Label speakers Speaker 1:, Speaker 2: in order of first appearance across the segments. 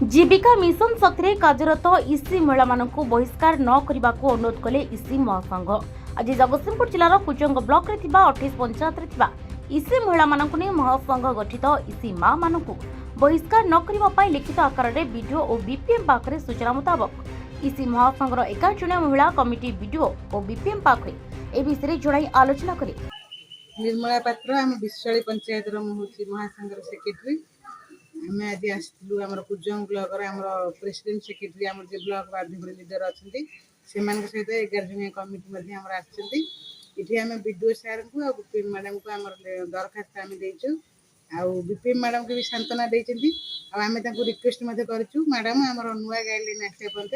Speaker 1: जीविका mission शक्ति कार्यरत इसी महिला मानक बहिष्कार न करने को अनुरोध कले इसी महासंघ। आज जगतसिंहपुर जिलार कुजंग ब्लॉक रे 28 पंचायत इसी महिला मानक ने महासंघ गठित इसी मां मानक बहिष्कार न करने लिखित आकार में बीडीओ और बीपीएम पाखे सूचना मुताबक इसी महासंघर 11 जणिया महिला कमिटी बीडीओ और बीपीएम पाखे ए विषय जणाई आलोचना कले।
Speaker 2: निर्मला पात्र आम विश्वाड़ी पंचायत महासंघर सेक्रेटरी आम आज आसलु आम कुजंग ब्लॉक आम प्रेसिडेंट सेक्रेटरी आम जो ब्लॉक माध्यम लीडर अच्छा से सहित 11 जणिया कमिटी आम आम बीडीओ सार को आ बीपीएम मैडम को आम दरखास्त आम देचु आ बीपीएम मैडम को भी सांत्वना देती आम रिक्वेस्ट करूँ मैडम आम नुआ गाइडलाइन आसा पर्यंत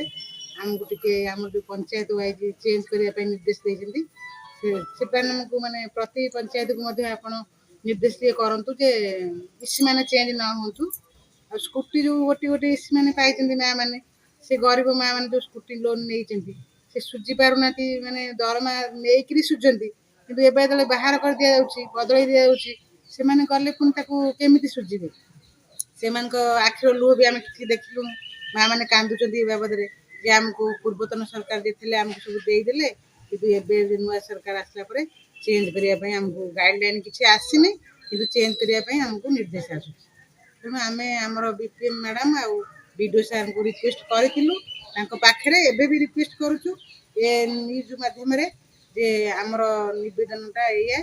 Speaker 2: आमको टे आम जो पंचायत वाइज चेंज करने निर्देश देती को माने प्रति पंचायत को आप निर्देश करूँ जे इसी मैंने चेंज न हो स्कूटी जो गोटे गोटे इसी मैंने पाई माँ मैंने से गरीब माँ मैंने जो स्कूटी लोन नहीं से सुझी पारना माने दरमा नहीं सुझंती किंतु एबे बाहर कर दिया बदल दिया से मैंने कले पुणी केमी सुझे से आखिर लुह भी आम कि देखलु माँ मैंने कांदुंट बाबद जे आमको पूर्वतन सरकार देते आमको सब देदेले कि नुआ सरकार आसला चेंज करने आमको गाइडलाइन किसी आसनी कि चेंज करने आमको निर्देश आस तेणु आम आमर बीपीएम मैडम आ बीडीओ सार को रिक्वेस्ट करें एबे भी रिक्वेस्ट करुचु ये न्यूज माध्यम जे आमर नवेदनटा या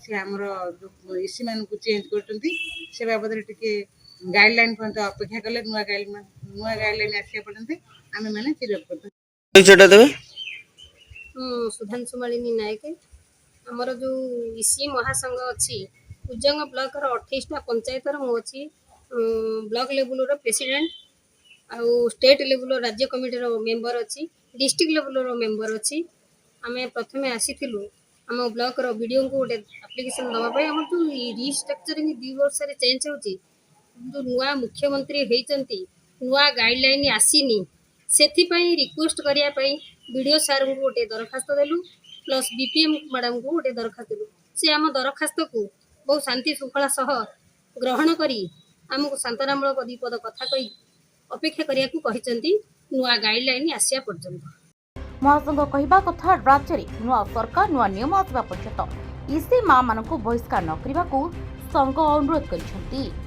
Speaker 2: से आमर जो इसी मान को चेंज कर बाबद टे गाइडलाइन पर्यंत अपेक्षा कले नुआ गाइडलाइन आसा पर्यंत आम मैंने चिरप
Speaker 3: सुधांशु मालिनी नायक आमर जो इसी महासंघ अच्छी कुजंग ब्लॉक 28टा पंचायत मुझे ब्लॉक लेवल प्रेसिडेंट आउ स्टेट लेवल राज्य कमिटी मेंबर अच्छी डिस्ट्रिक्ट लेवल मेंबर अच्छी आम प्रथम आसीलु आम ब्लॉक वीडियो को गोटे आप्लिकेसन दवाई आम जो रिस्ट्रक्चरिंग 2 वर्ष चेंज हो जो नुआ मुख्यमंत्री होती नुआ गाइडलाइन आसीनी से रिक्वेस्ट करने वीडियो सार को गोटे दरखास्त देलु प्लस बीपीएम मैडम को गोटे दरखास्त देलु से आम दरखास्त को बहुत शांति श्रृंखला सह ग्रहण करी आमको सांत्वनामूलक दीपद कथा कही अपेक्षा करने को नुआ गाइडलाइन आसिया पर्यंत
Speaker 1: महासंघ कहवा कथा राज्य में नुआ सरकार नुआ नियम आसवा पर्यंत इसी मां मानक बहिष्कार न करने संघ अनुरोध कर।